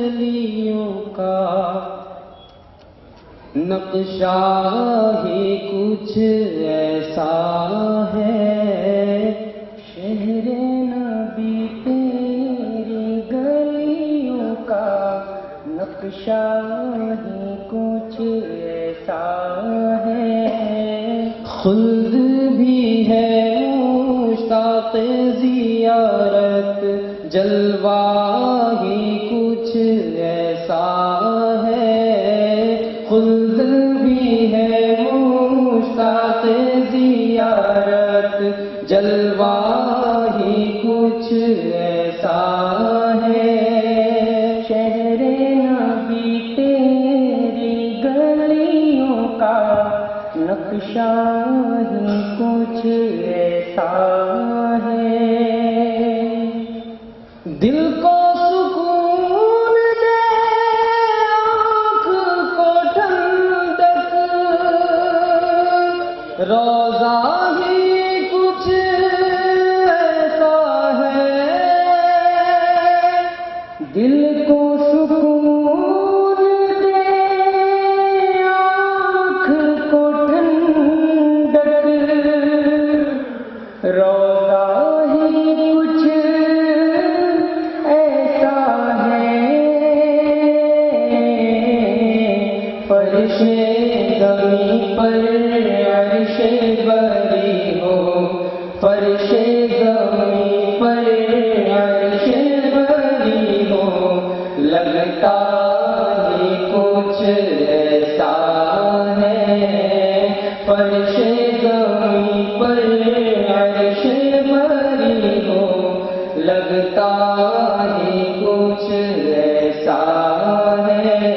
گلیوں کا نقشہ ہی کچھ ایسا ہے، شہر نبی تیری گلیوں کا نقشہ ہی کچھ ایسا ہے، خلد بھی ہے مشتاق زیارت، جلوہ ہی کچھ ایسا ہے، خلد بھی ہے مشتاق زیارت، جلوہ ہی کچھ ایسا ہے، شہر نبی تیری گلیوں کا نقشہ ہی کچھ ایسا ہے، دل کو سکون دے آنکھ کو ٹھنڈک، روضہ ہی کچھ ایسا ہے، دل کو سکون دے آنکھ کو ٹھنڈک، روضہ ہی کچھ ایسا ہے، فرش زمین پر عرش بری ہو، فرش زمین پر عرش بری ہو، لگتا ہی کچھ ایسا ہے، فرش زمین پر عرش بری ہو، لگتا ہی کچھ ایسا ہے،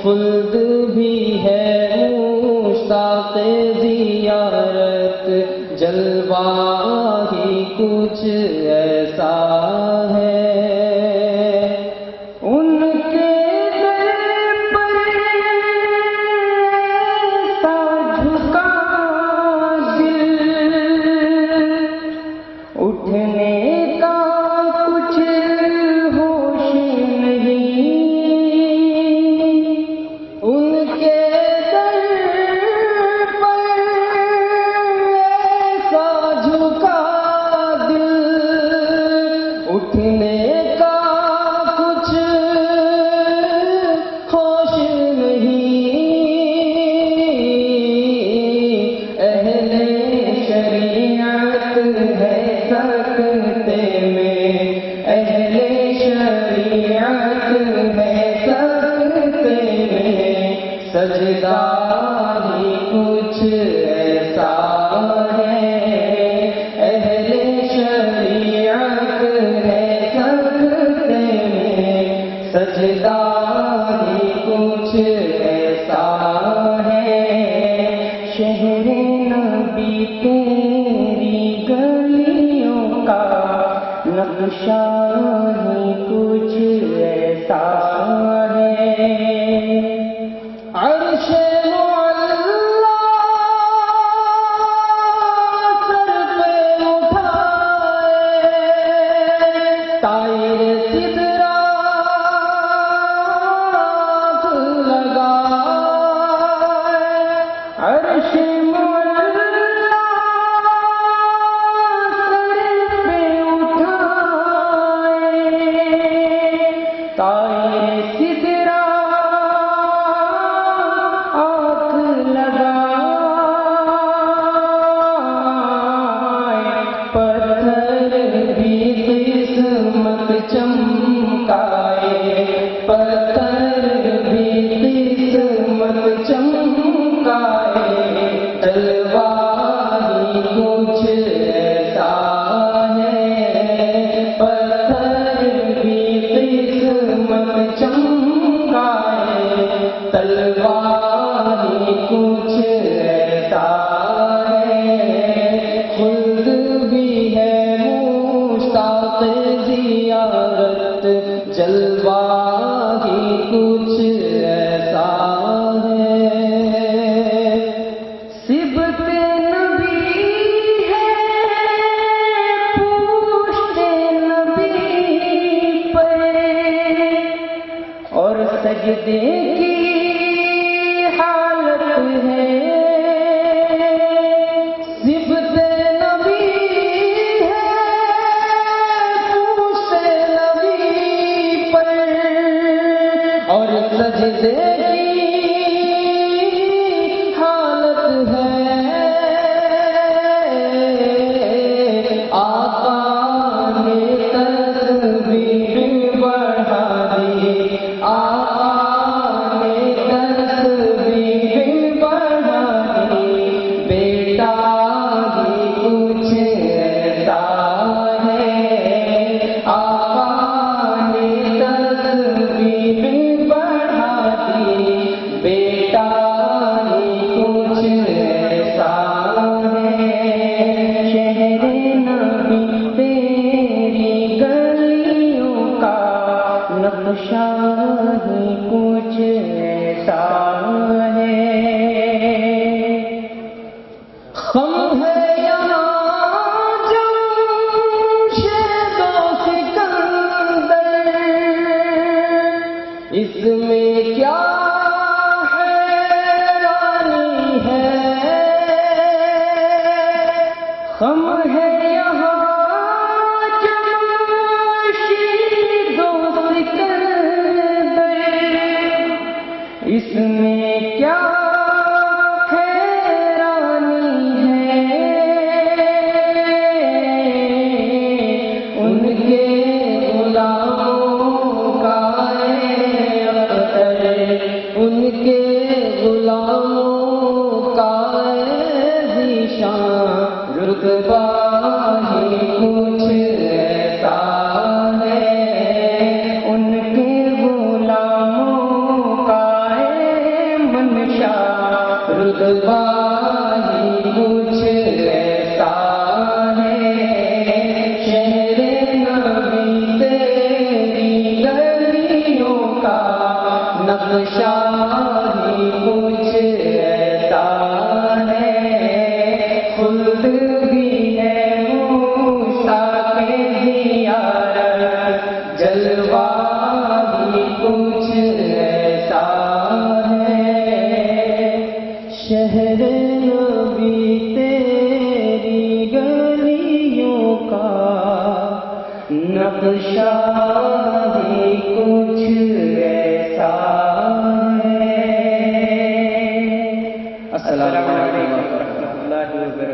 خلد بھی ہے مشتاق زیارت، جلوہ ہی کچھ ایسا ہے، ان کے در پر ایسا جھکا دل، اٹھنے کا کچھ ہوش نہیں، ان کے در پر ایسا جھکا دل، اٹھنے کا کچھ ہوش نہیں، اہل شریعت ہے سکتے میں، اہل شریعت ہے سکتے میں، سجدہ ہی کچھ ایسا ہے، اہل شریعت ہے سکتے میں، سجدہ ہی کچھ ایسا ہے، شہر نبی تیری گلیوں کا نقشہ ہی کچھ ایسا ہے، عرش معلا سر پہ اٹھائے، طائر سدرہ ہاتھ لگائے، عرش معلا سر پہ اٹھائے، طائر سدرہ ہاتھ لگائے، پتھر بھی قسمت چمکائے، پتھر بھی قسمت چمکائے، جلوہ ہی کچھ ایسا ہے، پتھر بھی قسمت چمکائے، تلوار ہی کچھ ایسا ہے، خلد بھی ہے مشتاق زیارت، جلوہ ہی کچھ ایسا ہے، صبت نبی ہے پوشت نبی پر، اور سجدے کی حالت ہے، صفت نبی ہے پوچھ نبی پر، اور سجدے کی حالت ہے، آقا نے تصویر بڑھا دی، آقا نے تصویر بڑھا دی، بیٹا بھی کچھ ایسا ہے، آقا نے تصویر بڑھا دی، بیٹا بھی کچھ ایسا ہے، شہر نبی تیری گلیوں کا نقشہ ہی کچھ ایسا ہے، خم ہے یہاں جمشید و سکندر، اس میں کیا حیرانی ہے، خم ہے یہاں جمشید و سکندر، اس میں کیا حیرانی ہے، ان کے غلاموں کا اختر، ان کے غلاموں کا ذیشان رتبہ ہی کچھ ایسا ہے، ان کے غلاموں کا منشا رتبہ ہی کچھ ایسا ہے، شہر نبی تیری گلیوں کا نقشہ ہی کچھ ایسا ہے، خلد بھی ہے موسیٰ کے زیارت، جلوہ بھی کچھ ایسا ہے، شہر نبی تیری گلیوں کا نقشہ بھی کچھ ایسا